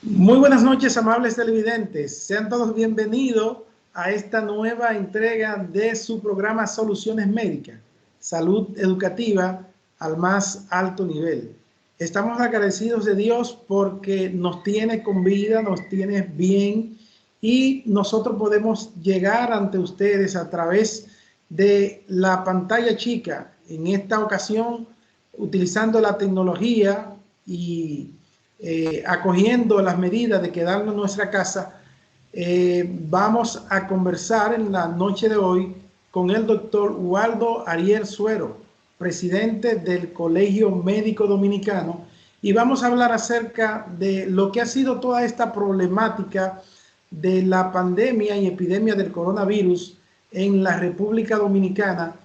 Muy buenas noches, amables televidentes. Sean todos bienvenidos a esta nueva entrega de su programa Soluciones Médicas, salud educativa al más alto nivel. Estamos agradecidos de Dios porque nos tiene con vida, nos tiene bien y nosotros podemos llegar ante ustedes a través de la pantalla chica. En esta ocasión, utilizando la tecnología y acogiendo las medidas de quedarnos en nuestra casa, vamos a conversar en la noche de hoy con el doctor Waldo Ariel Suero, presidente del Colegio Médico Dominicano, y vamos a hablar acerca de lo que ha sido toda esta problemática de la pandemia y epidemia del coronavirus en la República Dominicana,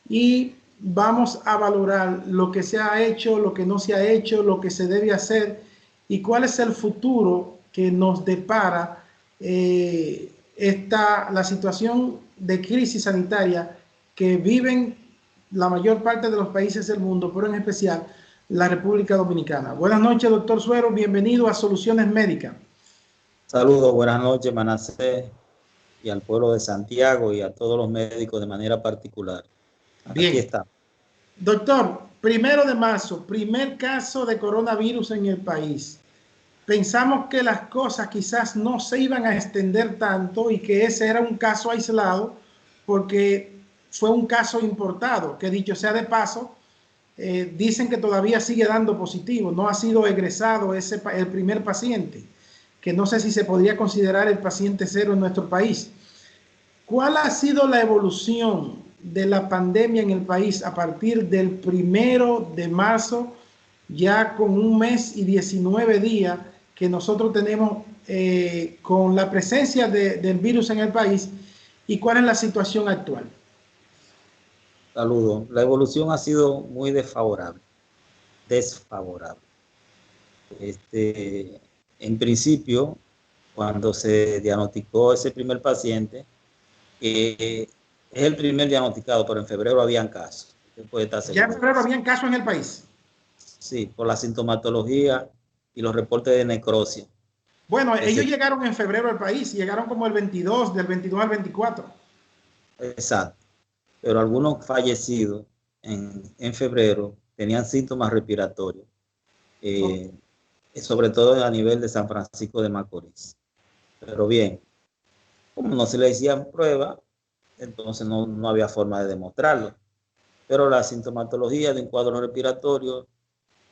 y vamos a valorar lo que se ha hecho, lo que no se ha hecho, lo que se debe hacer y cuál es el futuro que nos depara la situación de crisis sanitaria que viven la mayor parte de los países del mundo, pero en especial la República Dominicana. Buenas noches, doctor Suero, bienvenido a Soluciones Médicas. Saludos, buenas noches, Manasés, y al pueblo de Santiago y a todos los médicos de manera particular. Bien. Aquí está. Doctor, 1 de marzo, primer caso de coronavirus en el país. Pensamos que las cosas quizás no se iban a extender tanto y que ese era un caso aislado porque fue un caso importado, que dicho sea de paso, dicen que todavía sigue dando positivo, no ha sido egresado el primer paciente, que no sé si se podría considerar el paciente cero en nuestro país. ¿Cuál ha sido la evolución de la pandemia en el país a partir del 1 de marzo, ya con 1 mes y 19 días que nosotros tenemos con la presencia del virus en el país, y cuál es la situación actual? Saludos. La evolución ha sido muy desfavorable. En principio, cuando se diagnosticó ese primer paciente, es el primer diagnosticado, pero en febrero habían casos. ¿Ya en febrero habían casos en el país? Sí, por la sintomatología y los reportes de necrosia. Bueno, ellos llegaron en febrero al país, llegaron como el 22, del 22 al 24. Exacto. Pero algunos fallecidos en febrero tenían síntomas respiratorios, sobre todo a nivel de San Francisco de Macorís. Pero bien, como no se le hacían pruebas, entonces no había forma de demostrarlo. Pero la sintomatología de un cuadro respiratorio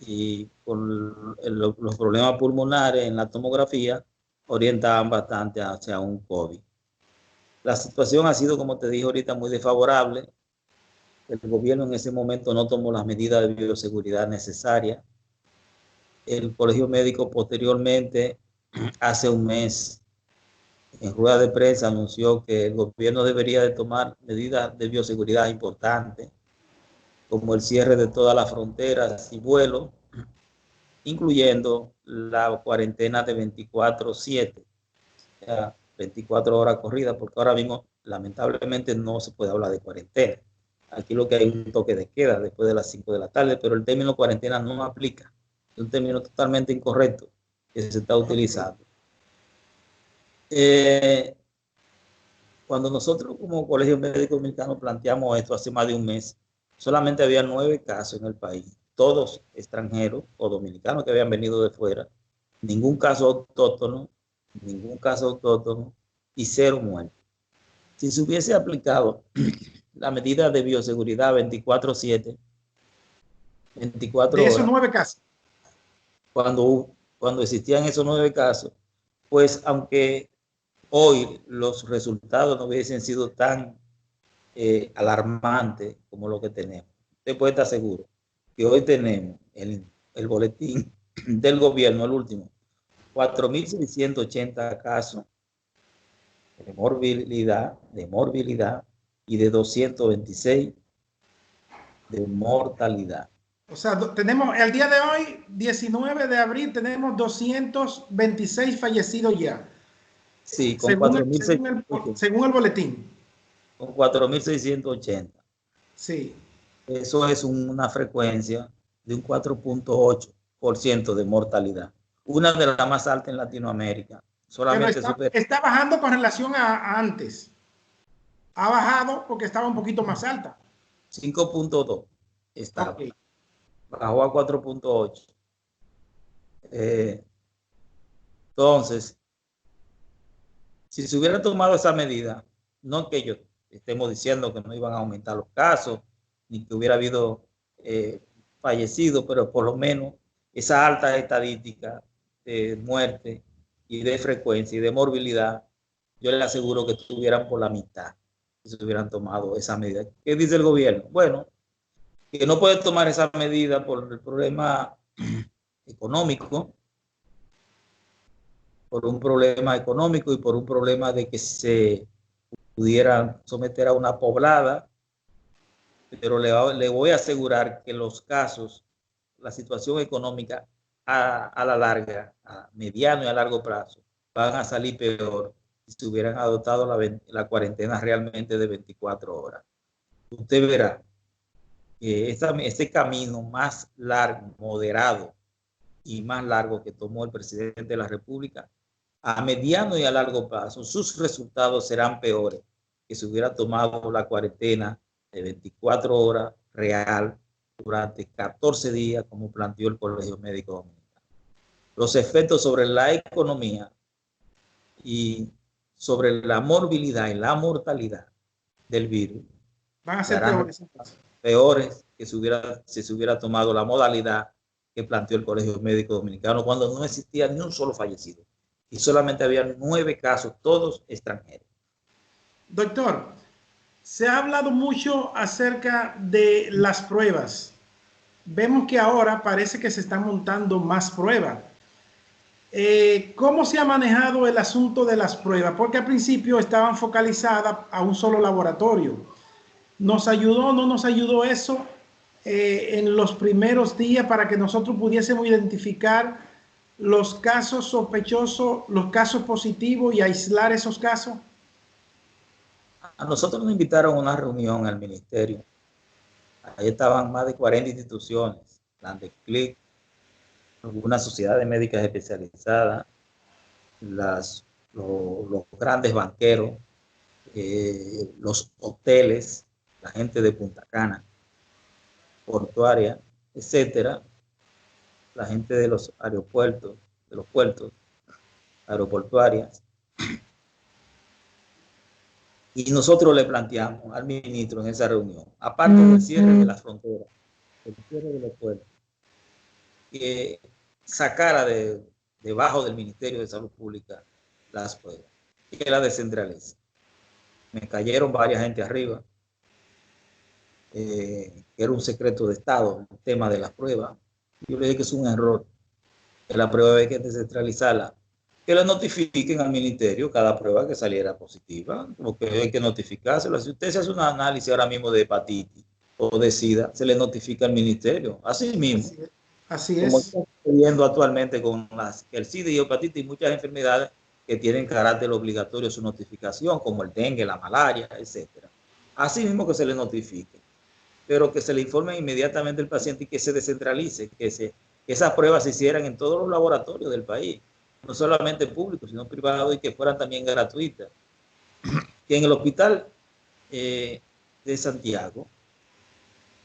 y con los problemas pulmonares en la tomografía orientaban bastante hacia un COVID. La situación ha sido, como te dije ahorita, muy desfavorable. El gobierno en ese momento no tomó las medidas de bioseguridad necesarias. El Colegio Médico posteriormente, hace 1 mes, en rueda de prensa anunció que el gobierno debería de tomar medidas de bioseguridad importantes, como el cierre de todas las fronteras y vuelos, incluyendo la cuarentena de 24/7, o sea, 24 horas corridas, porque ahora mismo lamentablemente no se puede hablar de cuarentena. Aquí lo que hay es un toque de queda después de las 5 de la tarde, pero el término cuarentena no aplica. Es un término totalmente incorrecto que se está utilizando. Cuando nosotros como Colegio Médico Dominicano planteamos esto hace más de 1 mes, solamente había 9 casos en el país, todos extranjeros o dominicanos que habían venido de fuera, ningún caso autóctono y 0 muertes. Si se hubiese aplicado la medida de bioseguridad 24/7, 24 de esos horas, 9 casos, cuando existían esos 9 casos, pues aunque hoy los resultados no hubiesen sido tan alarmantes como lo que tenemos, usted puede estar seguro que hoy tenemos el boletín del gobierno, el último, 4.680 casos de morbilidad y de 226 de mortalidad. O sea, tenemos el día de hoy, 19 de abril, tenemos 226 fallecidos ya. Sí, con 4.680. Según el boletín. Con 4.680. Sí. Eso es una frecuencia de un 4.8% de mortalidad. una de las más altas en Latinoamérica. Solamente está bajando con relación a antes. Ha bajado porque estaba un poquito más alta. 5.2 estaba. Okay. Bajó a 4.8. Entonces, si se hubiera tomado esa medida, no que yo estemos diciendo que no iban a aumentar los casos, ni que hubiera habido fallecidos, pero por lo menos esa alta estadística de muerte y de frecuencia y de morbilidad, yo le aseguro que estuvieran por la mitad si se hubieran tomado esa medida. ¿Qué dice el gobierno? Bueno, que no puede tomar esa medida por el problema económico, por un problema económico y por un problema de que se pudieran someter a una poblada, pero le voy a asegurar que los casos, la situación económica a la larga, a mediano y a largo plazo, van a salir peor si se hubieran adoptado la cuarentena realmente de 24 horas. Usted verá que este camino más largo, moderado y más largo que tomó el presidente de la República, a mediano y a largo plazo, sus resultados serán peores que si hubiera tomado la cuarentena de 24 horas real durante 14 días, como planteó el Colegio Médico Dominicano. Los efectos sobre la economía y sobre la morbilidad y la mortalidad del virus van a ser peores que si se hubiera tomado la modalidad que planteó el Colegio Médico Dominicano cuando no existía ni un solo fallecido y solamente había 9 casos, todos extranjeros. Doctor, se ha hablado mucho acerca de las pruebas. Vemos que ahora parece que se están montando más pruebas. ¿Cómo se ha manejado el asunto de las pruebas? Porque al principio estaban focalizadas a un solo laboratorio. ¿Nos ayudó o no nos ayudó eso en los primeros días para que nosotros pudiésemos identificar los casos sospechosos, los casos positivos y aislar esos casos? A nosotros nos invitaron a una reunión al ministerio. Ahí estaban más de 40 instituciones, Plan de Clic, algunas sociedades médicas especializadas, los grandes banqueros, los hoteles, la gente de Punta Cana, portuaria, etcétera, la gente de los aeropuertos, de los puertos, aeroportuarias. Y nosotros le planteamos al ministro en esa reunión, aparte del cierre de las fronteras, el cierre de los puertos, que sacara debajo del Ministerio de Salud Pública las pruebas, que la descentralice. Me cayeron varias gente arriba, que era un secreto de Estado el tema de las pruebas. Yo le dije que es un error, que la prueba hay que descentralizarla, que le notifiquen al ministerio cada prueba que saliera positiva, porque hay que notificárselo. Si usted se hace un análisis ahora mismo de hepatitis o de SIDA, se le notifica al ministerio, así mismo. Así es. Como está sucediendo actualmente con el SIDA y hepatitis y muchas enfermedades que tienen carácter obligatorio su notificación, como el dengue, la malaria, etc. Así mismo que se le notifique, pero que se le informe inmediatamente al paciente y que se descentralice, que esas pruebas se hicieran en todos los laboratorios del país, no solamente públicos, sino privados, y que fueran también gratuitas. Que en el hospital de Santiago,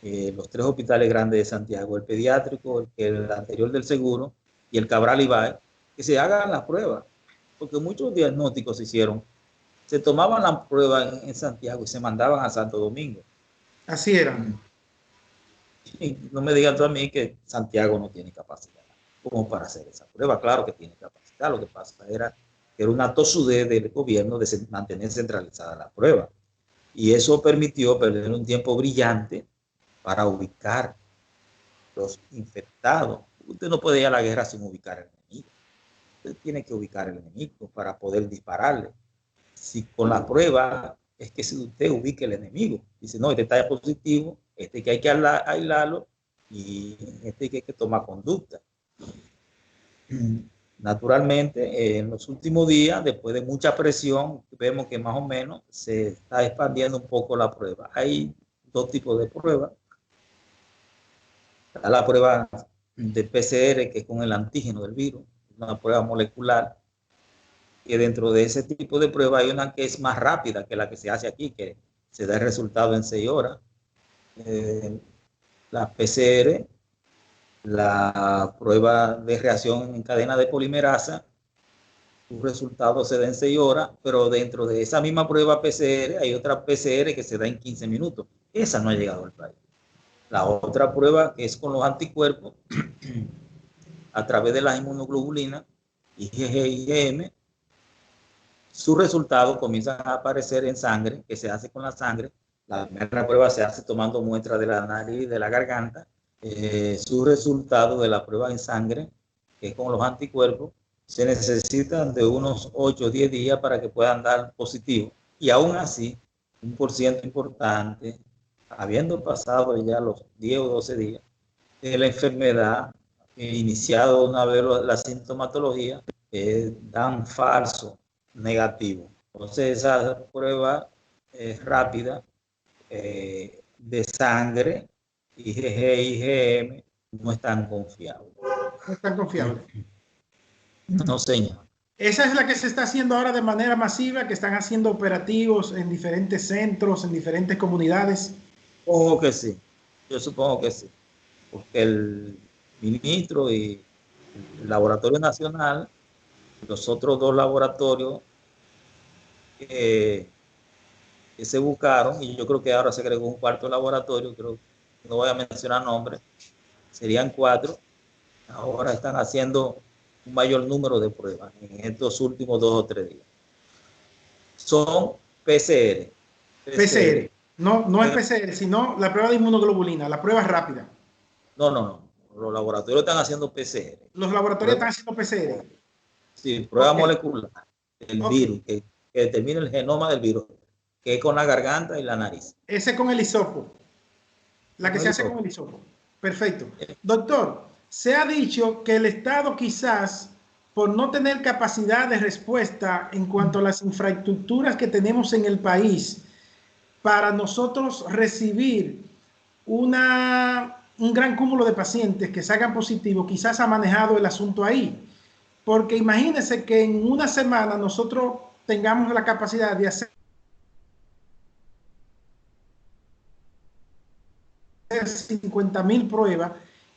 los 3 hospitales grandes de Santiago, el pediátrico, el anterior del seguro y el Cabral Ibáez, que se hagan las pruebas, porque muchos diagnósticos se hicieron, se tomaban las pruebas en Santiago y se mandaban a Santo Domingo. Así era. Y no me digan tú a mí que Santiago no tiene capacidad como para hacer esa prueba. Claro que tiene capacidad, lo que pasa era que era una tosudez del gobierno de mantener centralizada la prueba. Y eso permitió perder un tiempo brillante para ubicar los infectados. Usted no puede ir a la guerra sin ubicar al enemigo. Usted tiene que ubicar al enemigo para poder dispararle. Si con la prueba es que si usted ubique el enemigo, dice, no, este está positivo, este que hay que aislarlo y este que hay que tomar conducta. Naturalmente, en los últimos días, después de mucha presión, vemos que más o menos se está expandiendo un poco la prueba. Hay 2 tipos de pruebas. Está la prueba de PCR, que es con el antígeno del virus, una prueba molecular, que dentro de ese tipo de prueba hay una que es más rápida que la que se hace aquí, que se da el resultado en 6 horas. La PCR, la prueba de reacción en cadena de polimerasa, un resultado se da en 6 horas, pero dentro de esa misma prueba PCR hay otra PCR que se da en 15 minutos. Esa no ha llegado al país. La otra prueba que es con los anticuerpos a través de las inmunoglobulinas, IgG, IgM, sus resultados comienzan a aparecer en sangre, que se hace con la sangre. La primera prueba se hace tomando muestras de la nariz y de la garganta. Su resultado de la prueba en sangre, que es con los anticuerpos, se necesitan de unos 8 o 10 días para que puedan dar positivo. Y aún así, un porcentaje importante, habiendo pasado ya los 10 o 12 días de la enfermedad, iniciado una vez la sintomatología, dan falso negativo. Entonces, esa prueba rápida de sangre, IgG, IgM, no es tan confiable. No es tan confiable. No, señor. Esa es la que se está haciendo ahora de manera masiva, que están haciendo operativos en diferentes centros, en diferentes comunidades. Supongo que sí. Yo supongo que sí. Porque el ministro y el Laboratorio Nacional, los otros 2 laboratorios que se buscaron, y yo creo que ahora se agregó un 4º laboratorio, creo que no voy a mencionar nombres, serían 4. Ahora están haciendo un mayor número de pruebas en estos últimos 2 o 3 días. Son PCR. PCR. No es PCR, sino la prueba de inmunoglobulina, la prueba rápida. No. Los laboratorios están haciendo PCR. Los laboratorios están haciendo PCR. Sí, prueba molecular del virus, que determina el genoma del virus, que es con la garganta y la nariz. Ese con el hisopo. La que se hace con el hisopo. Perfecto. Doctor, se ha dicho que el Estado quizás, por no tener capacidad de respuesta en cuanto a las infraestructuras que tenemos en el país, para nosotros recibir un gran cúmulo de pacientes que salgan positivos, quizás ha manejado el asunto ahí. Porque imagínense que en una semana nosotros tengamos la capacidad de hacer 50.000 pruebas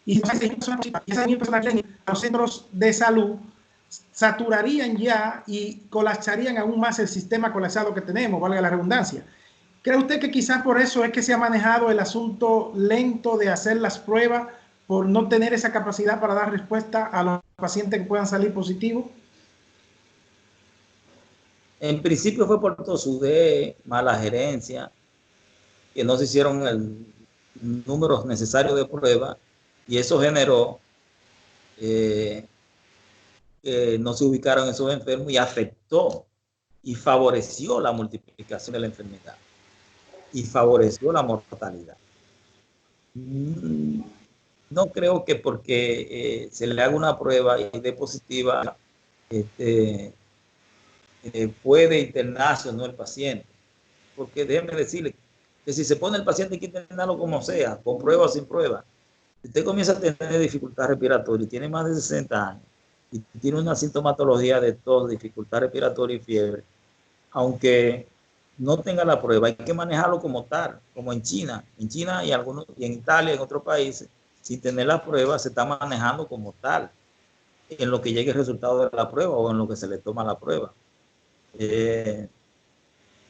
y esas 1.000 personas que los centros de salud saturarían ya y colapsarían aún más el sistema colapsado que tenemos, valga la redundancia. ¿Cree usted que quizás por eso es que se ha manejado el asunto lento de hacer las pruebas, por no tener esa capacidad para dar respuesta a los pacientes que puedan salir positivos? En principio fue por tosudez, mala gerencia, que no se hicieron el número necesario de pruebas, y eso generó que no se ubicaron esos enfermos y afectó y favoreció la multiplicación de la enfermedad y favoreció la mortalidad. No creo que porque se le haga una prueba y dé positiva, puede internarse o no el paciente. Porque déjeme decirle que si se pone el paciente hay que internarlo como sea, con prueba o sin prueba. Si usted comienza a tener dificultad respiratoria y tiene más de 60 años y tiene una sintomatología de tos, dificultad respiratoria y fiebre, aunque no tenga la prueba, hay que manejarlo como tal, como en China. En China y en Italia, en otros países, sin tener la prueba, se está manejando como tal, en lo que llegue el resultado de la prueba o en lo que se le toma la prueba.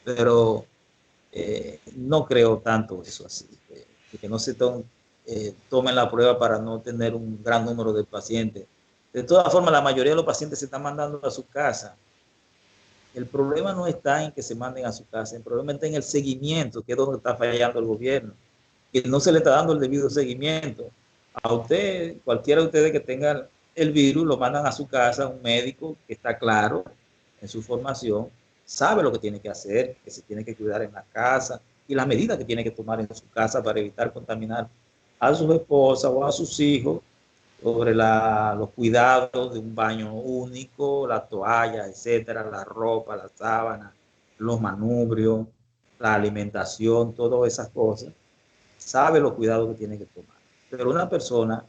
Pero no creo tanto eso así, que no se tomen la prueba para no tener un gran número de pacientes. De todas formas, la mayoría de los pacientes se están mandando a su casa. El problema no está en que se manden a su casa, el problema está en el seguimiento, que es donde está fallando el gobierno, que no se le está dando el debido seguimiento. A usted, cualquiera de ustedes que tenga el virus, lo mandan a su casa, un médico que está claro en su formación, sabe lo que tiene que hacer, que se tiene que cuidar en la casa y las medidas que tiene que tomar en su casa para evitar contaminar a su esposa o a sus hijos, sobre los cuidados de un baño único, la toalla, etcétera, la ropa, la sábana, los manubrios, la alimentación, todas esas cosas, sabe los cuidados que tiene que tomar. Pero una persona,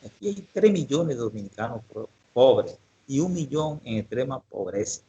aquí hay 3 millones de dominicanos pobres y 1 millón en extrema pobreza.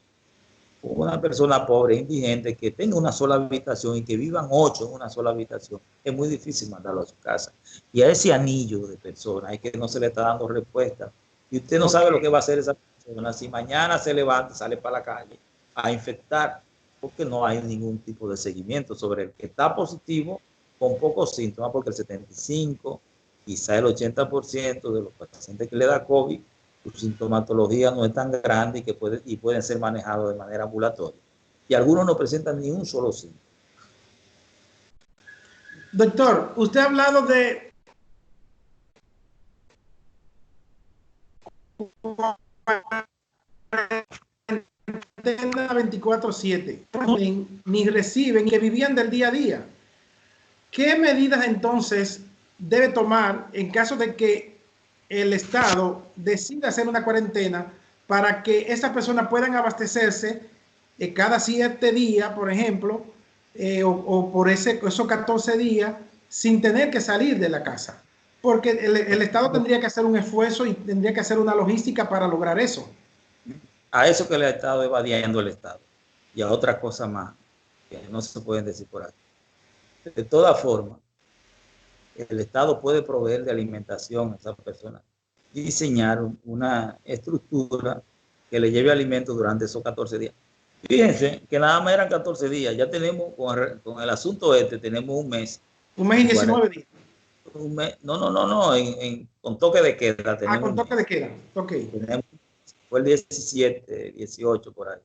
Una persona pobre, indigente, que tenga una sola habitación y que vivan 8 en una sola habitación, es muy difícil mandarlo a su casa. Y a ese anillo de personas es que no se le está dando respuesta. Y usted no sabe lo que va a hacer esa persona si mañana se levanta, sale para la calle a infectar, porque no hay ningún tipo de seguimiento sobre el que está positivo con pocos síntomas, porque el 75, quizá el 80% de los pacientes que le da COVID, su sintomatología no es tan grande y que pueden ser manejados de manera ambulatoria. Y algunos no presentan ni un solo síntoma. Doctor, usted ha hablado de 24/7, ni reciben, que vivían del día a día. ¿Qué medidas entonces debe tomar en caso de que el Estado decida hacer una cuarentena para que esas personas puedan abastecerse cada 7 días, por ejemplo, o por esos 14 días, sin tener que salir de la casa? Porque el Estado tendría que hacer un esfuerzo y tendría que hacer una logística para lograr eso. A eso que le ha estado evadiendo el Estado y a otras cosas más que no se pueden decir por aquí. De todas formas, el Estado puede proveer de alimentación a esas personas, diseñar una estructura que le lleve alimentos durante esos 14 días. Fíjense que nada más eran 14 días, ya tenemos con el asunto tenemos un mes. Un mes y 19 días. Un mes, no, con toque de queda tenemos con toque de queda, ok. Fue el 17, 18 por ahí,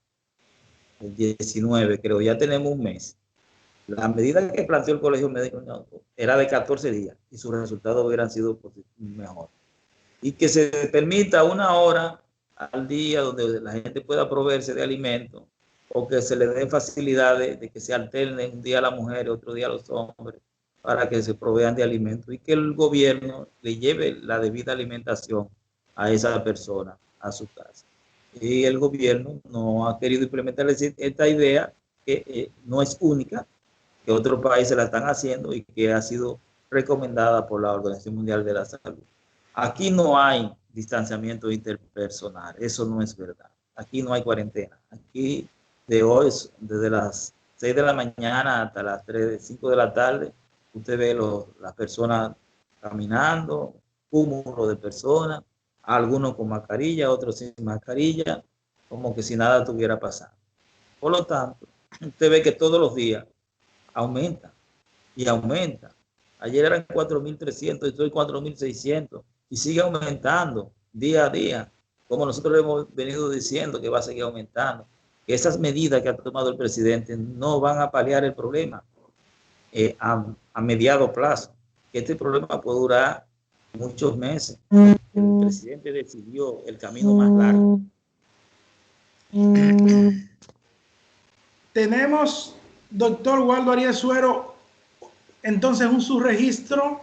el 19 creo, ya tenemos un mes. La medida que planteó el Colegio Médico era de 14 días y sus resultados hubieran sido mejor. Y que se permita 1 hora al día donde la gente pueda proveerse de alimentos o que se le den facilidades de que se alternen un día a la mujer y otro día a los hombres para que se provean de alimentos y que el gobierno le lleve la debida alimentación a esa persona a su casa. Y el gobierno no ha querido implementar esta idea que no es única, que otros países la están haciendo y que ha sido recomendada por la Organización Mundial de la Salud. Aquí no hay distanciamiento interpersonal, eso no es verdad. Aquí no hay cuarentena. Aquí de hoy, desde las 6 de la mañana hasta las 5 de la tarde, usted ve las personas caminando, cúmulo de personas, algunos con mascarilla, otros sin mascarilla, como que si nada estuviera pasando. Por lo tanto, usted ve que todos los días aumenta y aumenta. Ayer eran 4.300, estoy 4.600 y sigue aumentando día a día, como nosotros hemos venido diciendo que va a seguir aumentando. Que esas medidas que ha tomado el presidente no van a paliar el problema a mediado plazo, que este problema puede durar muchos meses. El presidente decidió el camino más largo. Tenemos, doctor Waldo Arias Suero, entonces un subregistro.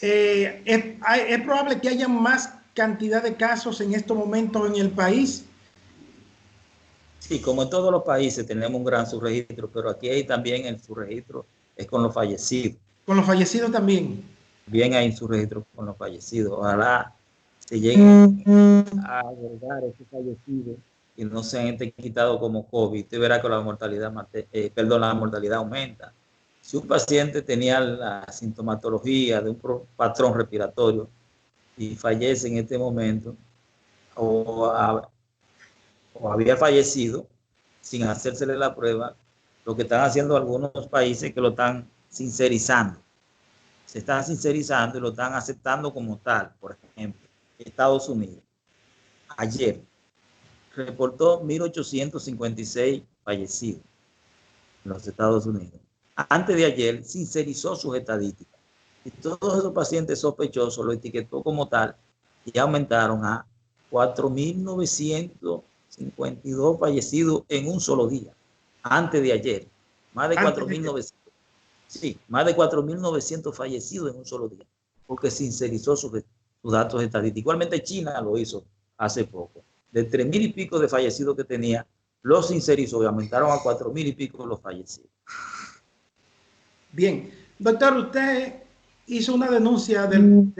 Es probable que haya más cantidad de casos en estos momentos en el país. Sí, como en todos los países tenemos un gran subregistro, pero aquí hay también el subregistro es con los fallecidos. Con los fallecidos también. Bien hay un subregistro con los fallecidos. Ojalá se lleguen a agregar esos fallecidos y no se han quitado como COVID. Usted verá que la mortalidad, la mortalidad aumenta. Si un paciente tenía la sintomatología de un patrón respiratorio y fallece en este momento, o había fallecido sin hacérsele la prueba, lo que están haciendo algunos países es que lo están sincerizando. Se están sincerizando y lo están aceptando como tal. Por ejemplo, Estados Unidos ayer reportó 1.856 fallecidos en los Estados Unidos. Antes de ayer sincerizó sus estadísticas y todos esos pacientes sospechosos lo etiquetó como tal y aumentaron a 4.952 fallecidos en un solo día. Antes de ayer, más de 4.900. Sí, más de 4.900 fallecidos en un solo día, porque sincerizó sus datos estadísticos. Igualmente China lo hizo hace poco. De 3.000 y pico de fallecidos que tenía, los sincerizó y aumentaron a 4.000 y pico los fallecidos. Bien, doctor, usted hizo una denuncia del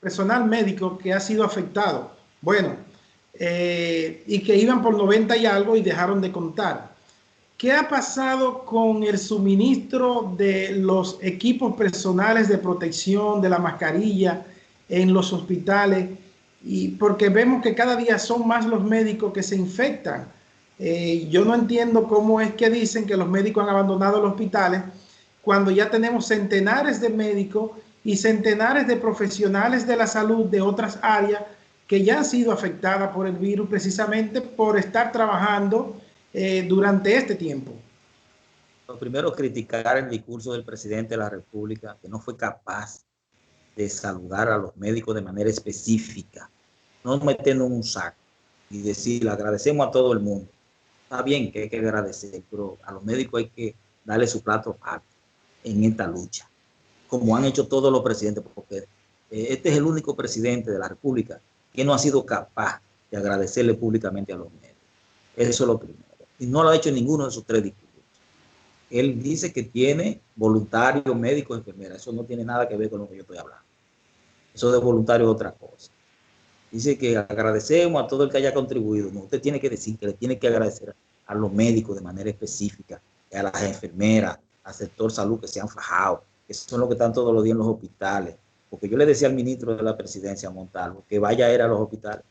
personal médico que ha sido afectado. Bueno, y que iban por 90 y algo y dejaron de contar. ¿Qué ha pasado con el suministro de los equipos personales de protección, de la mascarilla en los hospitales? Y porque vemos que cada día son más los médicos que se infectan. Yo no entiendo cómo es que dicen que los médicos han abandonado los hospitales cuando ya tenemos centenares de médicos y centenares de profesionales de la salud de otras áreas que ya han sido afectadas por el virus precisamente por estar trabajando durante este tiempo. Lo primero, criticar el discurso del presidente de la República, que no fue capaz de saludar a los médicos de manera específica, no metiendo en un saco y decir, le agradecemos a todo el mundo. Está bien que hay que agradecer, pero a los médicos hay que darle su plato apto en esta lucha, como han hecho todos los presidentes, porque este es el único presidente de la República que no ha sido capaz de agradecerle públicamente a los médicos. Eso es lo primero. Y no lo ha hecho ninguno de sus tres discursos. Él dice que tiene voluntarios, médicos, enfermeras. Eso no tiene nada que ver con lo que yo estoy hablando. Eso de voluntario es otra cosa. Dice que agradecemos a todo el que haya contribuido. No, usted tiene que decir que le tiene que agradecer a los médicos de manera específica, a las enfermeras, al sector salud que se han fajado, que son los que están todos los días en los hospitales. Porque yo le decía al ministro de la presidencia, Montalvo, que vaya a él a los hospitales.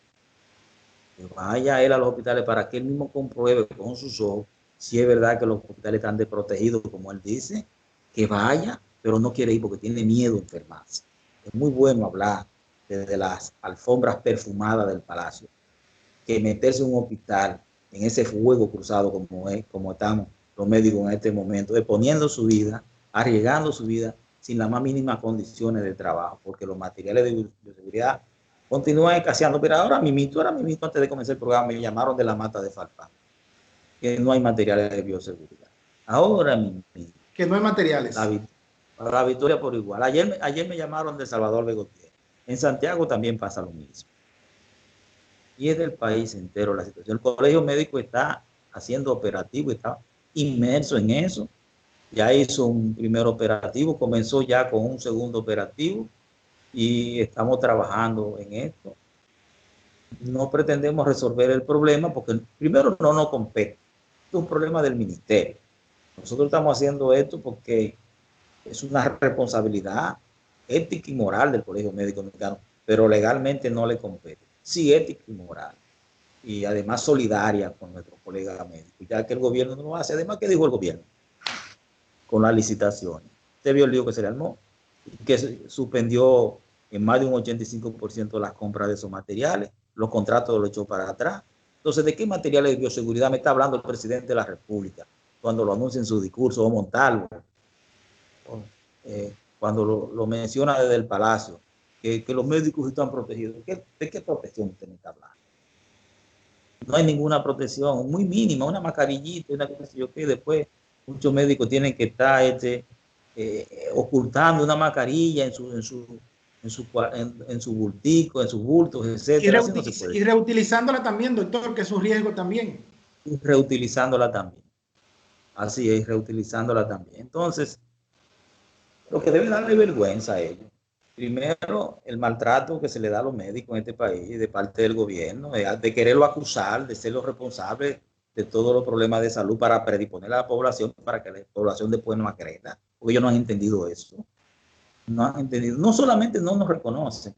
Que vaya a él a los hospitales para que él mismo compruebe con sus ojos si es verdad que los hospitales están desprotegidos, como él dice, que vaya, pero no quiere ir porque tiene miedo a enfermarse. Es muy bueno hablar desde las alfombras perfumadas del palacio, que meterse en un hospital, en ese fuego cruzado como estamos los médicos en este momento, exponiendo su vida, arriesgando su vida, sin las más mínimas condiciones de trabajo, porque los materiales de bioseguridad continúan escaseando. Pero ahora mismo, antes de comenzar el programa, me llamaron de la mata de Farfán, que no hay materiales de bioseguridad. Ahora mismo. Que no hay materiales. La victoria por igual. Ayer me llamaron de Salvador Begotier. En Santiago también pasa lo mismo. Y es del país entero la situación. El colegio médico está haciendo operativo, está inmerso en eso. Ya hizo un primer operativo, comenzó ya con un segundo operativo y estamos trabajando en esto. No pretendemos resolver el problema porque primero no nos compete. Es un problema del ministerio. Nosotros estamos haciendo esto porque es una responsabilidad ética y moral del Colegio Médico Dominicano, pero legalmente no le compete. Sí, ética y moral. Y además solidaria con nuestros colegas médicos, ya que el gobierno no lo hace. Además, ¿qué dijo el gobierno? Con las licitaciones. Usted vio el lío que se le armó, que suspendió en más de un 85% las compras de esos materiales, los contratos los echó para atrás. Entonces, ¿de qué materiales de bioseguridad me está hablando el presidente de la República cuando lo anuncia en su discurso, o Montalvo? Cuando lo menciona desde el Palacio, que los médicos están protegidos. ¿De qué protección usted me está hablando? No hay ninguna protección, muy mínima, una mascarillita, una cosa así, que después muchos médicos tienen que estar ocultando una mascarilla en su bultico, en sus bultos, etcétera. Y reutilizándola también, doctor, que es un riesgo también. Y reutilizándola también. Así es, reutilizándola también. Entonces, lo que debe darle vergüenza a ellos. Primero, el maltrato que se le da a los médicos en este país de parte del gobierno, de quererlo acusar, de ser los responsables de todos los problemas de salud para predisponer a la población para que la población después no agreda, porque ellos no han entendido eso. No han entendido. No solamente no nos reconocen,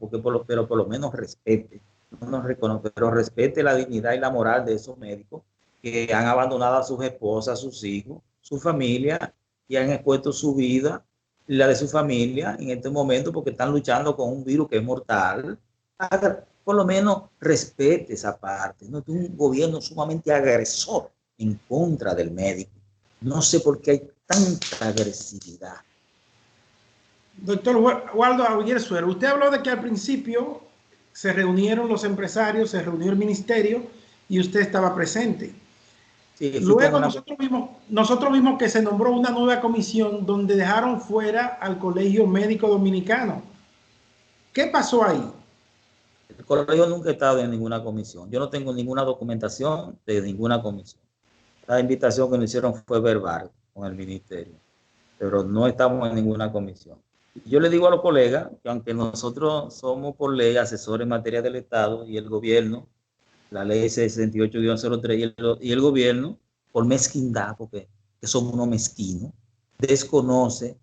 pero por lo menos respete. No nos reconoce, pero respete la dignidad y la moral de esos médicos que han abandonado a sus esposas, a sus hijos, su familia y han expuesto su vida y la de su familia en este momento porque están luchando con un virus que es mortal. Por lo menos respete esa parte. No es un gobierno sumamente agresor en contra del médico. No sé por qué hay tanta agresividad. Doctor Waldo Aguirre Suero, usted habló de que al principio se reunieron los empresarios, se reunió el ministerio y usted estaba presente. Sí, luego nosotros vimos que se nombró una nueva comisión donde dejaron fuera al Colegio Médico Dominicano. ¿Qué pasó ahí? El colegio nunca ha estado en ninguna comisión. Yo no tengo ninguna documentación de ninguna comisión. La invitación que nos hicieron fue verbal con el ministerio, pero no estamos en ninguna comisión. Yo le digo a los colegas que aunque nosotros somos por ley asesores en materia del Estado y el gobierno, la ley 68-03 y el gobierno, por mezquindad, porque somos unos mezquinos, desconoce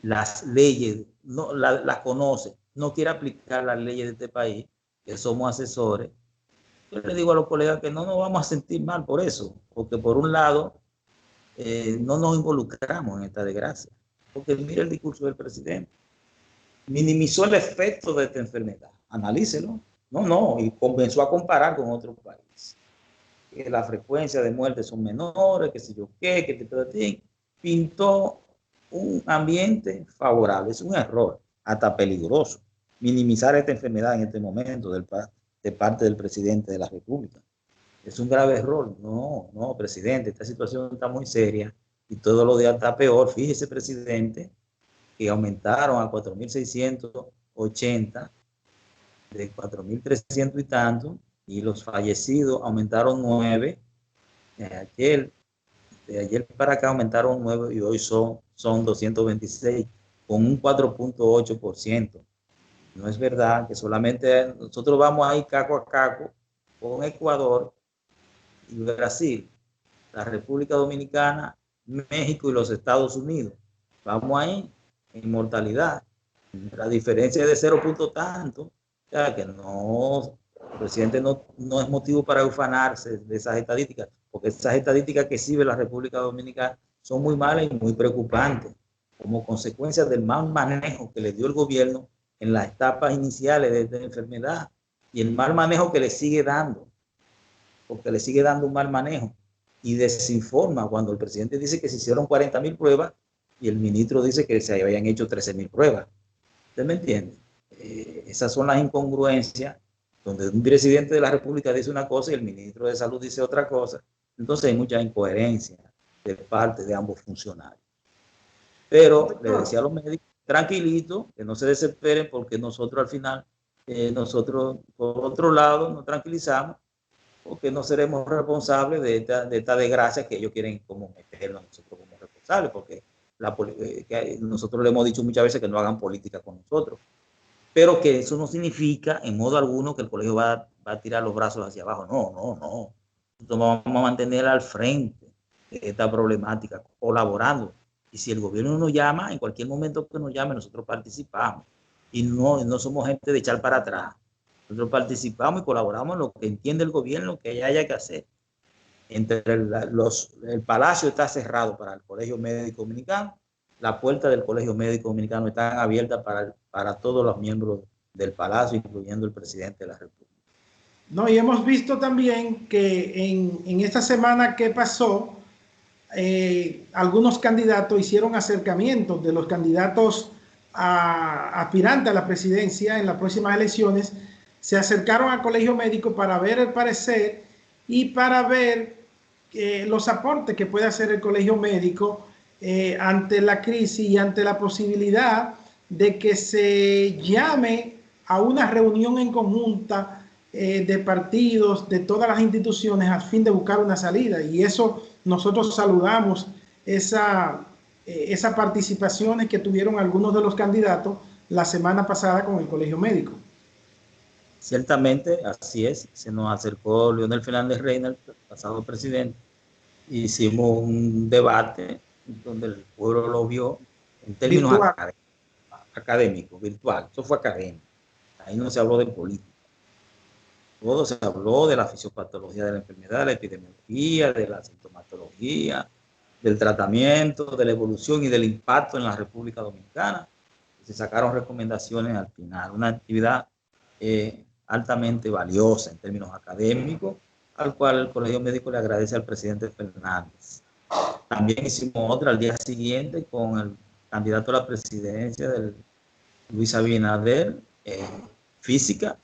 las leyes, no las conoce, no quiere aplicar las leyes de este país, que somos asesores. Yo le digo a los colegas que no nos vamos a sentir mal por eso, porque por un lado no nos involucramos en esta desgracia, porque mire el discurso del presidente, minimizó el efecto de esta enfermedad, analícelo, y comenzó a comparar con otros países, que la frecuencia de muertes son menores, que sé yo qué, que pintó un ambiente favorable. Es un error, hasta peligroso, minimizar esta enfermedad en este momento de parte del presidente de la República. Es un grave error. No, presidente, esta situación está muy seria y todos los días está peor. Fíjese, presidente, que aumentaron a 4.680 de 4.300 y tanto, y los fallecidos aumentaron 9. De ayer para acá aumentaron 9 y hoy son 226, con un 4.8%. No es verdad que solamente nosotros vamos ahí caco a caco con Ecuador y Brasil, la República Dominicana, México y los Estados Unidos. Vamos ahí en mortalidad. La diferencia es de 0 punto tanto, o sea que no, el presidente no es motivo para ufanarse de esas estadísticas, porque esas estadísticas que sirve la República Dominicana son muy malas y muy preocupantes, como consecuencia del mal manejo que le dio el gobierno en las etapas iniciales de esta enfermedad y el mal manejo que le sigue dando, porque le sigue dando un mal manejo y desinforma cuando el presidente dice que se hicieron 40.000 pruebas y el ministro dice que se habían hecho 13.000 pruebas. ¿Usted me entiende? Esas son las incongruencias donde un presidente de la República dice una cosa y el ministro de Salud dice otra cosa. Entonces hay mucha incoherencia de parte de ambos funcionarios. Pero le decía a los médicos, tranquilitos, que no se desesperen porque nosotros al final, nosotros por otro lado nos tranquilizamos porque no seremos responsables de esta desgracia que ellos quieren como meternos nosotros como responsables, porque que nosotros le hemos dicho muchas veces que no hagan política con nosotros, pero que eso no significa en modo alguno que el colegio va a tirar los brazos hacia abajo. No. Nosotros vamos a mantener al frente de esta problemática, colaborando. Y si el gobierno nos llama, en cualquier momento que nos llame, nosotros participamos. Y no somos gente de echar para atrás. Nosotros participamos y colaboramos en lo que entiende el gobierno que haya que hacer. El palacio está cerrado para el Colegio Médico Dominicano, la puerta del Colegio Médico Dominicano está abierta para todos los miembros del palacio, incluyendo el presidente de la República. No, y hemos visto también que en esta semana que pasó, algunos candidatos hicieron acercamientos de los candidatos aspirantes a la presidencia en las próximas elecciones, se acercaron al Colegio Médico para ver el parecer y para ver los aportes que puede hacer el Colegio Médico ante la crisis y ante la posibilidad de que se llame a una reunión en conjunta de partidos, de todas las instituciones, a fin de buscar una salida. Y eso nosotros saludamos esas participaciones que tuvieron algunos de los candidatos la semana pasada con el Colegio Médico. Ciertamente, así es. Se nos acercó Leonel Fernández Reina, el pasado presidente. Hicimos un debate donde el pueblo lo vio en términos académicos, virtual. Eso fue académico. Ahí no se habló de política. Todo se habló de la fisiopatología de la enfermedad, de la epidemiología, de la sintomatología, del tratamiento, de la evolución y del impacto en la República Dominicana. Se sacaron recomendaciones al final. Una actividad altamente valiosa en términos académicos, al cual el Colegio Médico le agradece al presidente Fernández. También hicimos otra al día siguiente con el candidato a la presidencia, Luis Abinader, física,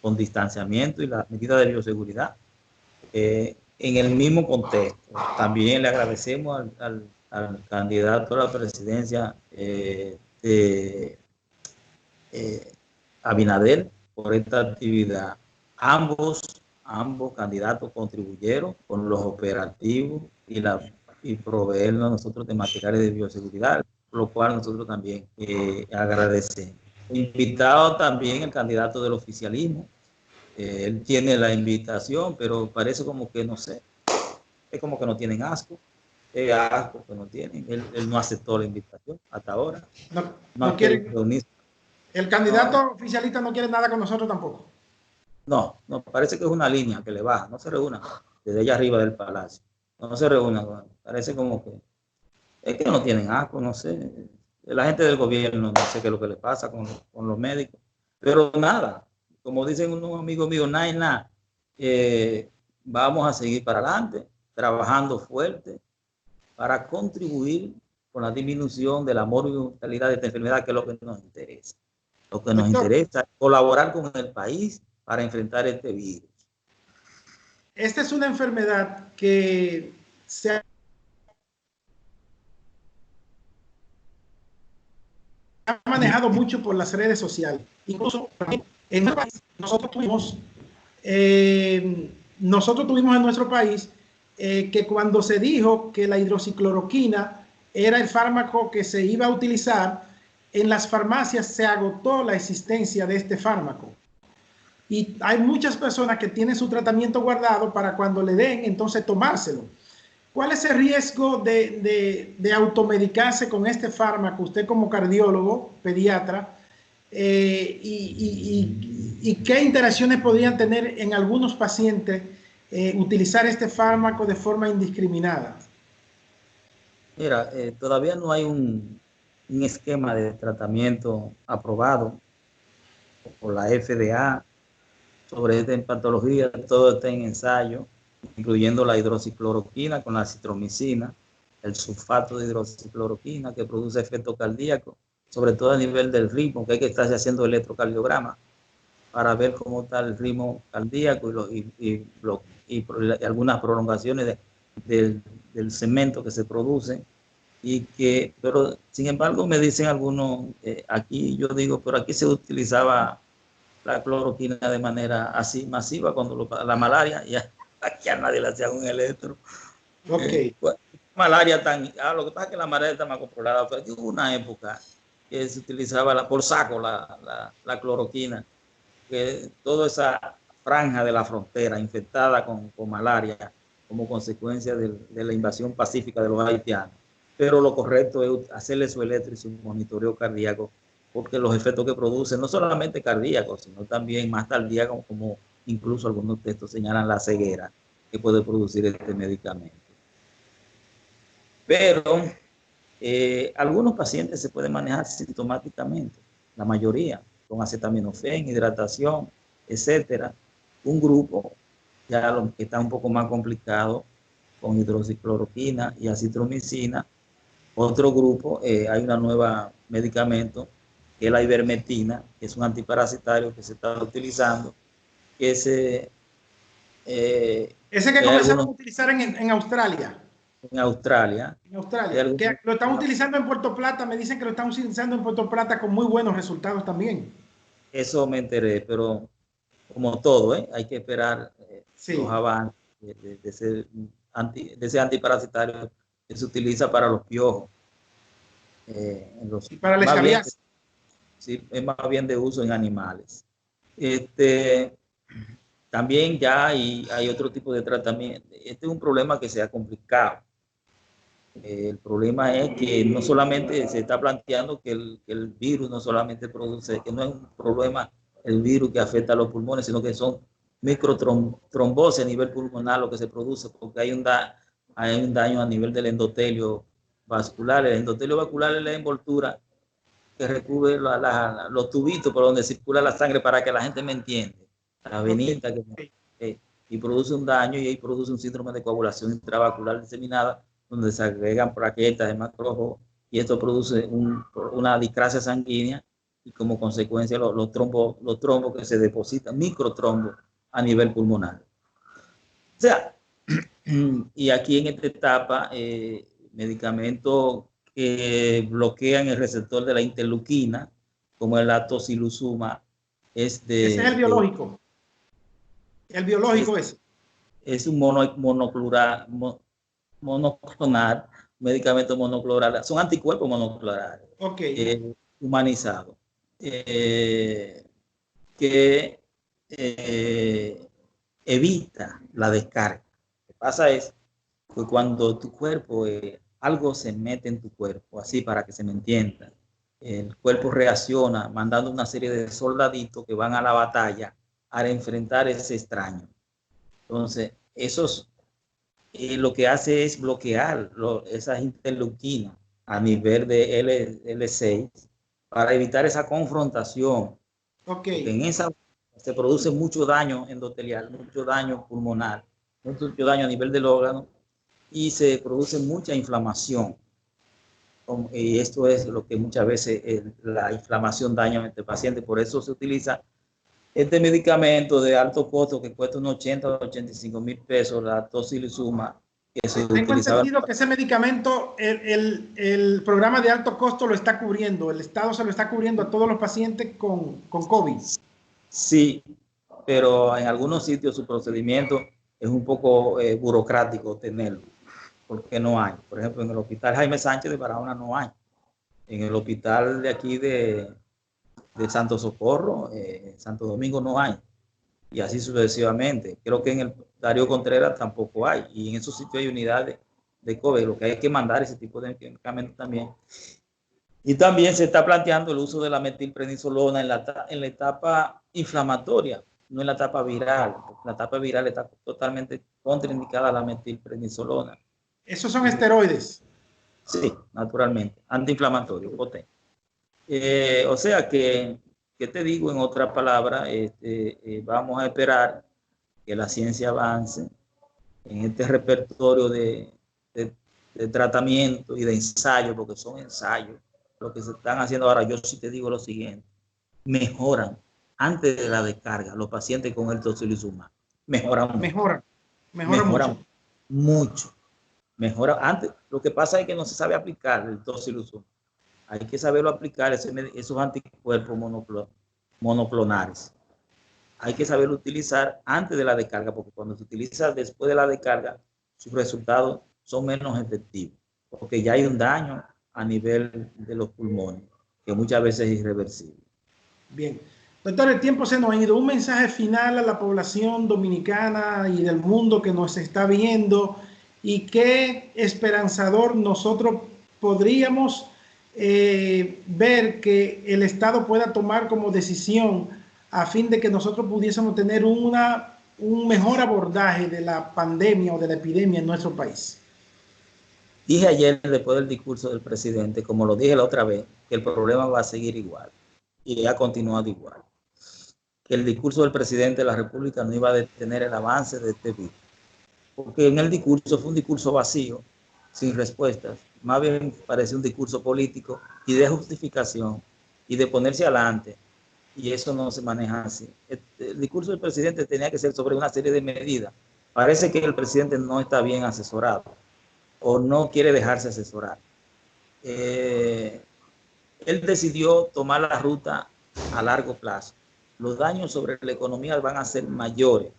con distanciamiento y las medidas de bioseguridad. En el mismo contexto, también le agradecemos al candidato a la presidencia Abinader por esta actividad. Ambos candidatos contribuyeron con los operativos y proveernos nosotros de materiales de bioseguridad. lo cual nosotros también agradecemos. Invitado también el candidato del oficialismo. Él tiene la invitación, pero parece como que, no sé, es como que no tienen asco. Es asco que no tienen. Él no aceptó la invitación hasta ahora. No, No no ha querido quieren, reunirse. el No, candidato oficialista no quiere nada con nosotros tampoco. no, no, parece que es una línea que le baja. No se reúna desde allá arriba del palacio. No se reúna. Parece como que es que no tienen asco, no sé. La gente del gobierno, no sé qué es lo que le pasa con los médicos. Pero nada, como dicen unos amigos míos, nada y nada. Vamos a seguir para adelante, trabajando fuerte para contribuir con la disminución de la mortalidad de esta enfermedad, que es lo que nos interesa. Lo que nos Doctor, interesa es colaborar con el país para enfrentar este virus. esta es una enfermedad que se ha manejado mucho por las redes sociales. Incluso en nuestro país, nosotros tuvimos en nuestro país que cuando se dijo que la hidroxicloroquina era el fármaco que se iba a utilizar, en las farmacias se agotó la existencia de este fármaco. Y hay muchas personas que tienen su tratamiento guardado para cuando le den, entonces tomárselo. ¿Cuál es el riesgo de automedicarse con este fármaco? Usted como cardiólogo, pediatra, y qué interacciones podrían tener en algunos pacientes utilizar este fármaco de forma indiscriminada. Mira, todavía no hay un esquema de tratamiento aprobado por la FDA sobre esta patología. Todo está en ensayo, incluyendo la hidroxicloroquina con la citromicina, el sulfato de hidroxicloroquina que produce efecto cardíaco, sobre todo a nivel del ritmo, que hay que estarse haciendo electrocardiograma para ver cómo está el ritmo cardíaco y algunas prolongaciones del cemento que se produce. Pero sin embargo me dicen algunos, aquí yo digo, pero aquí se utilizaba la cloroquina de manera así masiva cuando la malaria, ya aquí a nadie le hacía un electro. Ok. Malaria lo que pasa es que la malaria está más controlada, pero aquí hubo una época que se utilizaba por saco la cloroquina, que toda esa franja de la frontera infectada con malaria como consecuencia de la invasión pacífica de los haitianos. Pero lo correcto es hacerle su electro y su monitoreo cardíaco, porque los efectos que producen, no solamente cardíacos, sino también más tardíacos, como incluso algunos textos señalan la ceguera que puede producir este medicamento. Pero algunos pacientes se pueden manejar sintomáticamente, la mayoría, con acetaminofén, hidratación, etcétera. Un grupo, ya lo que está un poco más complicado, con hidroxicloroquina y acitromicina. Otro grupo, hay una nueva medicamento, que es la ivermectina, que es un antiparasitario que se está utilizando, que Ese que comenzaron a utilizar en Australia. En Australia. En Australia. Que lo están utilizando en Puerto Plata. Me dicen que lo están utilizando en Puerto Plata con muy buenos resultados también. Eso me enteré, pero como todo, hay que esperar los avances de ese antiparasitario que se utiliza para los piojos. Y para la Más bien, escabiasis. sí, es más bien de uso en animales. También ya hay otro tipo de tratamiento. Este es un problema que se ha complicado. El problema es que no solamente se está planteando que el virus no solamente produce, que no es un problema el virus que afecta a los pulmones, sino que son microtrombosis a nivel pulmonar lo que se produce, porque hay un daño a nivel del endotelio vascular. El endotelio vascular es la envoltura que recubre los tubitos por donde circula la sangre, para que la gente me entienda. La venita y produce un daño, y ahí produce un síndrome de coagulación intravascular diseminada, donde se agregan plaquetas de macrófagos, y esto produce una discrasia sanguínea, y como consecuencia los trombos que se depositan, microtrombos a nivel pulmonar. O sea, y aquí en esta etapa, medicamentos que bloquean el receptor de la interleuquina, como el tocilizumab, Ese es el biológico. El biológico es un monoclonal medicamentos monoclonales, son anticuerpos monoclonales, humanizados, que evita la descarga. Lo que pasa es que cuando tu cuerpo, algo se mete en tu cuerpo, así para que se me entienda, el cuerpo reacciona mandando una serie de soldaditos que van a la batalla a enfrentar ese extraño. Entonces, esos lo que hace es bloquear esas interleuquinas a nivel de L6 para evitar esa confrontación. Porque en esa se produce mucho daño endotelial, mucho daño pulmonar, mucho daño a nivel del órgano y se produce mucha inflamación. Y esto es lo que muchas veces la inflamación daña a este paciente. Por eso se utiliza este medicamento de alto costo que cuesta unos 80 o 85 mil pesos, la tocilizumab, que se Tengo utilizaba. entendido que ese medicamento, el programa de alto costo lo está cubriendo, el Estado se lo está cubriendo a todos los pacientes con COVID. Sí, pero en algunos sitios su procedimiento es un poco burocrático tenerlo, porque no hay. Por ejemplo, en el Hospital Jaime Sánchez de Barahona no hay. En el hospital de aquí de Santo Socorro, Santo Domingo no hay. Y así sucesivamente. Creo que en el Darío Contreras tampoco hay. Y en esos sitios hay unidades de COVID. Lo que hay que mandar ese tipo de medicamentos también. Y también se está planteando el uso de la metilprednisolona en la etapa inflamatoria, no en la etapa viral. La etapa viral está totalmente contraindicada a la metilprednisolona. ¿Esos son esteroides? Sí, naturalmente, antiinflamatorio, potente. O sea que, ¿qué te digo en otras palabras? Vamos a esperar que la ciencia avance en este repertorio de tratamiento y de ensayo, porque son ensayos lo que se están haciendo ahora. Yo sí te digo lo siguiente: mejoran antes de la descarga los pacientes con el tocilizumab. Mejoran mucho. Mejora antes. Lo que pasa es que no se sabe aplicar el tocilizumab. Hay que saberlo aplicar, esos anticuerpos monoclonales. Hay que saberlo utilizar antes de la descarga, porque cuando se utiliza después de la descarga, sus resultados son menos efectivos, porque ya hay un daño a nivel de los pulmones, que muchas veces es irreversible. Bien. Doctor, el tiempo se nos ha ido. Un mensaje final a la población dominicana y del mundo que nos está viendo, y qué esperanzador nosotros podríamos ver que el Estado pueda tomar como decisión a fin de que nosotros pudiésemos tener un mejor abordaje de la pandemia o de la epidemia en nuestro país. Dije ayer, después del discurso del presidente, como lo dije la otra vez, que el problema va a seguir igual y ha continuado igual. Que el discurso del presidente de la República no iba a detener el avance de este virus, porque en el discurso fue un discurso vacío, sin respuestas. Más bien parece un discurso político y de justificación y de ponerse adelante, y eso no se maneja así. El discurso del presidente tenía que ser sobre una serie de medidas. Parece que el presidente no está bien asesorado o no quiere dejarse asesorar. Él decidió tomar la ruta a largo plazo. Los daños sobre la economía van a ser mayores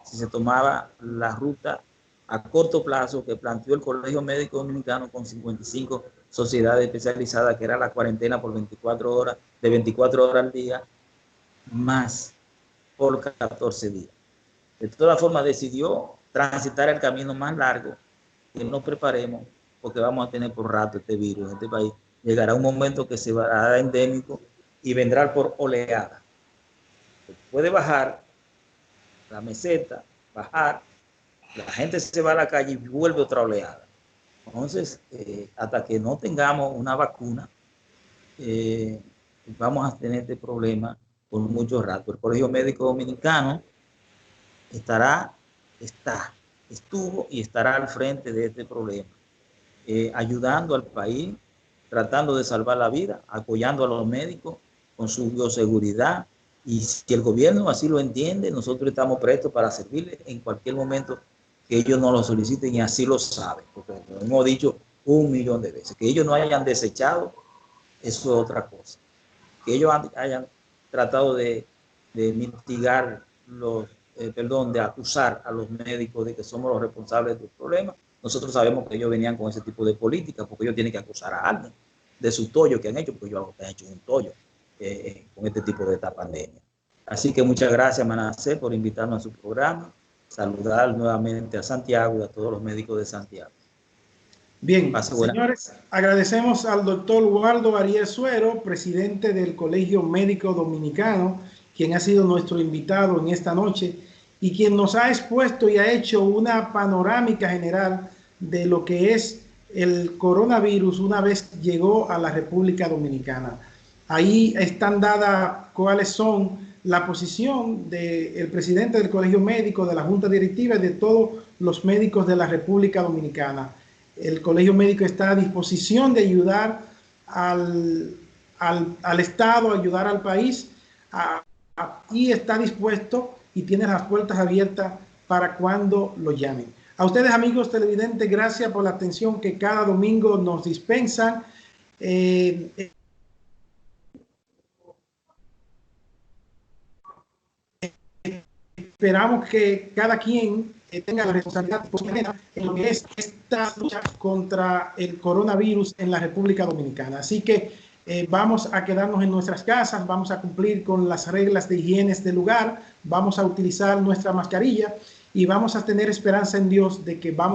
si se tomaba la ruta a corto plazo que planteó el Colegio Médico Dominicano con 55 sociedades especializadas, que era la cuarentena por 24 horas, de 24 horas al día, más por 14 días. De todas formas, decidió transitar el camino más largo, que nos preparemos, porque vamos a tener por rato este virus en este país. Llegará un momento que se hará endémico y vendrá por oleada. Puede bajar la meseta, bajar, la gente se va a la calle y vuelve otra oleada. Entonces, hasta que no tengamos una vacuna, vamos a tener este problema por mucho rato. El Colegio Médico Dominicano estuvo y estará al frente de este problema, ayudando al país, tratando de salvar la vida, apoyando a los médicos con su bioseguridad. Y si el gobierno así lo entiende, nosotros estamos prestos para servirles en cualquier momento que ellos nos lo soliciten, y así lo saben, porque lo hemos dicho 1.000.000 de veces. Que ellos no hayan desechado, eso es otra cosa. Que ellos hayan tratado de mitigar de acusar a los médicos de que somos los responsables del problema, nosotros sabemos que ellos venían con ese tipo de política porque ellos tienen que acusar a alguien de su tollo que han hecho, porque ellos han hecho un tollo con este tipo de esta pandemia. Así que muchas gracias, Manasé, por invitarnos a su programa. Saludar nuevamente a Santiago y a todos los médicos de Santiago. Bien, señores, agradecemos al doctor Waldo Ariel Suero, presidente del Colegio Médico Dominicano, quien ha sido nuestro invitado en esta noche y quien nos ha expuesto y ha hecho una panorámica general de lo que es el coronavirus una vez llegó a la República Dominicana. Ahí están dadas cuáles son la posición del presidente del Colegio Médico, de la Junta Directiva y de todos los médicos de la República Dominicana. El Colegio Médico está a disposición de ayudar al Estado, ayudar al país y está dispuesto y tiene las puertas abiertas para cuando lo llamen. A ustedes, amigos televidentes, gracias por la atención que cada domingo nos dispensan. Esperamos que cada quien tenga la responsabilidad en lo que es esta lucha contra el coronavirus en la República Dominicana. Así que vamos a quedarnos en nuestras casas, vamos a cumplir con las reglas de higiene del lugar, vamos a utilizar nuestra mascarilla y vamos a tener esperanza en Dios de que vamos